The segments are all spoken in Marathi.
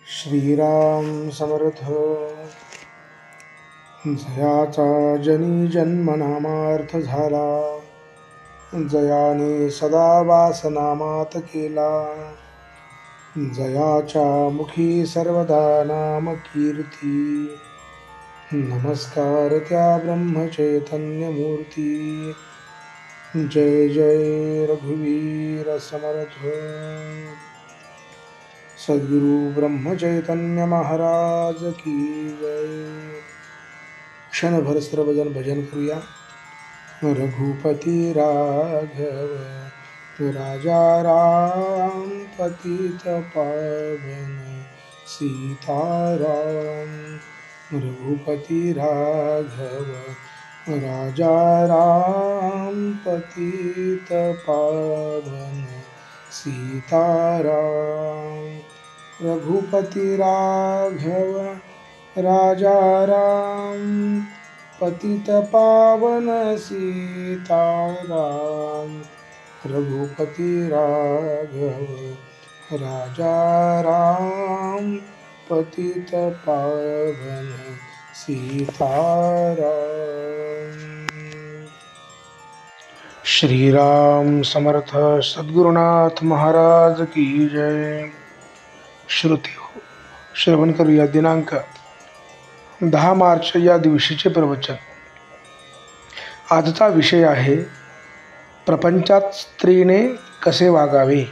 श्रीराम समर्थ. जयाचा जनी जन्म नामार्थ झाला, जयाने सदा वास नामात केला. जयाच्या मुखी सर्वदा नाम कीर्ती, नमस्कार त्या ब्रह्मचैतन्य मूर्ती. जय जय रघुवीर समर्थ. सद्गुरु ब्रह्मचैतन्य महाराज की जय. क्षणभर सर्वजन भजन करूया. रघुपती राघव राजा राम, पतित पावन सीताराम. रघुपती राघव राजा राम, पतित पावन सीताराम. रघुपती राघव राजा राम, पतित पावन सीताराम. रघुपती राघव राजा राम, पतित पावन सीताराम. श्रीराम समर्थ. सद्गुरुनाथ महाराज की जय. श्रुती हो, श्रवण करूया. दिनांक 10 मार्च या दिवशीचे प्रवचन. आजचा विषय आहे प्रपंचात स्त्रीने कसे वागावे.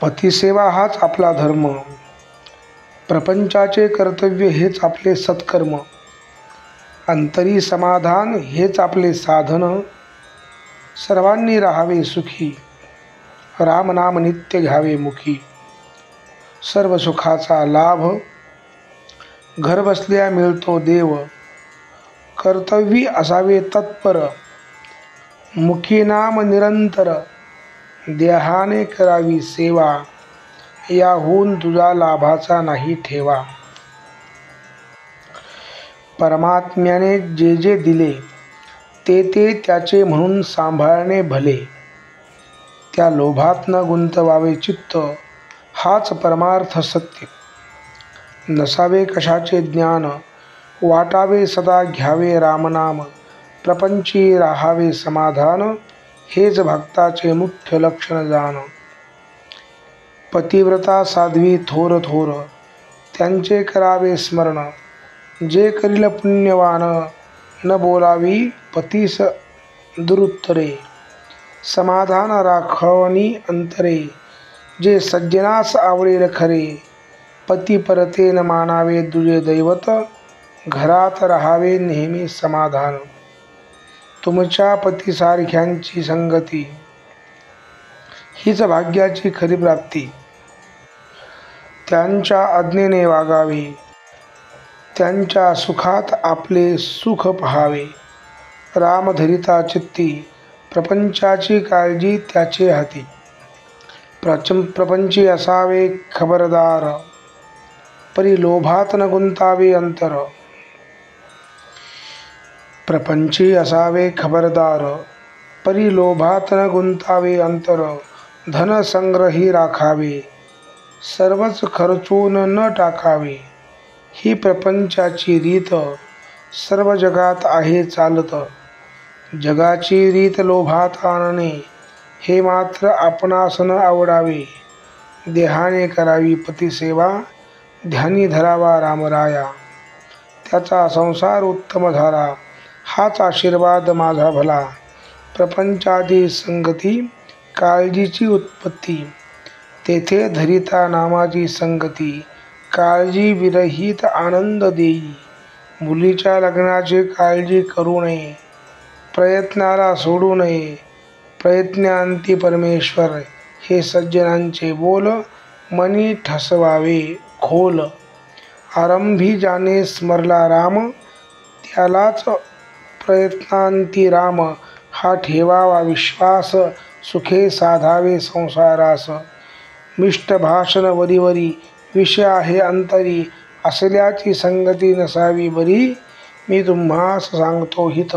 पतिसेवा हाच आपला धर्म, प्रपंचाचे कर्तव्य हेच आपले सत्कर्म. अंतरी समाधान हेच आपले साधन, सर्वांनी राहावे सुखी, रामनाम नित्य घ्यावे मुखी. सर्व सुखाचा लाभ घर बसल्या मिळतो देव, कर्तव्य असावे तत्पर, मुखी नाम निरंतर. देहाने करावी सेवा, याहून तुझा लाभाचा नाही ठेवा. परमात्म्याने जे जे दिले ते ते त्याचे म्हणून सांभाळणे भले. त्या लोभात न गुंतवावे चित्त, हाच परमार्थ सत्य. नसावे कशाचे ज्ञान, वाटावे सदा घ्यावे रामनाम. प्रपंची राहावे समाधान, हेच भक्ताचे मुख्य लक्षण जाण. पतिव्रता साध्वी थोर थोर, त्यांचे करावे स्मरण. जे करील पुण्यवान, न बोलावी पतीस दुरुत्तरे. समाधान राखवनी अंतरे, जे सज्जनास आवडेल खरे. पती परते न मानावे दुजे दैवत, घरात राहावे नेहमी समाधान. तुमच्या पतीसारख्यांची संगती, हीच भाग्याची खरी प्राप्ती. त्यांच्या आज्ञेने वागावे, त्यांच्या सुखात आपले सुख पहावे. राम धरिता चित्ती, प्रपंचाची काळजी त्याचे हाती. प्रपंची असावे खबरदार, परी लोभात न गुंतावे अंतर. प्रपंची असावे खबरदार, परी लोभात न गुंतावे अंतर. धन संग्रही राखावे, सर्वच खर्चून न टाकावे. ही प्रपंचाची रीत, सर्व जगात आहे चालत. जगाची रीत लोभात आणणे, हे मात्र आपणास न आवडावे. देहाने करावी पतिसेवा, ध्यानी धरावा रामराया. त्याचा संसार उत्तम झाला, हाच आशीर्वाद माझा भला. प्रपंचादी संगती, काळजीची उत्पत्ती. तेथे धरिता नामाची संगती, काळजी विरहित आनंद देई. मुलीच्या लग्नाची काळजी करू नये, प्रयत्नाला सोडू नये. प्रयत्नांती परमेश्वर, हे सज्जनांचे बोल. मनी ठसवावे खोल, आरंभी ज्याने स्मरला राम. त्यालाच प्रयत्नांती राम, हा ठेवावा विश्वास. सुखे साधावे संसारास, मिष्ट भाषण वरीवरी. विषय आहे अंतरी, असल्याची संगती नसावी बरी. मी तुम्हास सांगतो हित,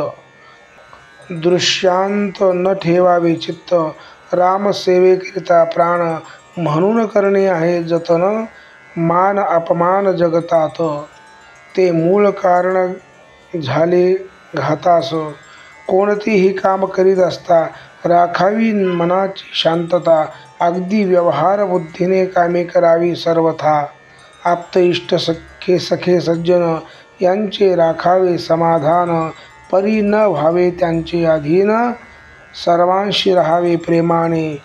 दृश्यांत न ठेवावे चित्त. राम सेवेकरिता प्राण, म्हणून करणे आहे जतन, मान अपमान जगतात, ते मूळ कारण झाले घातास. कोणतेही काम करीत असता राखावी मनाची शांतता, अगदी व्यवहार बुद्धीने कामे करावी सर्वथा. आप्त इष्ट सख्खे सखे सज्जन यांचे राखावे समाधान, परी न व्हावे त्यांचे अधीन, सर्वांशी राहावे प्रेमाने,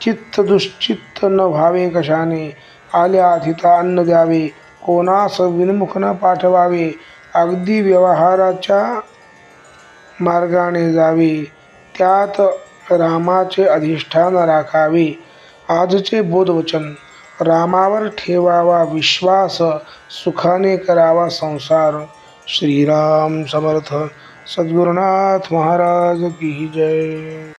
चित्त दुश्चित्त न व्हावे कशाने, आल्या अतिथा अन्न द्यावे, कोणास विनमुख न पाठवावे, अगदी व्यवहाराच्या मार्गाने जावे, त्यात रामाचे अधिष्ठान राखावे. आजचे बोधवचन: रामावर ठेवावा विश्वास, सुखाने करावा संसार. श्रीराम समर्थ. सद्गुरुनाथ महाराज की जय.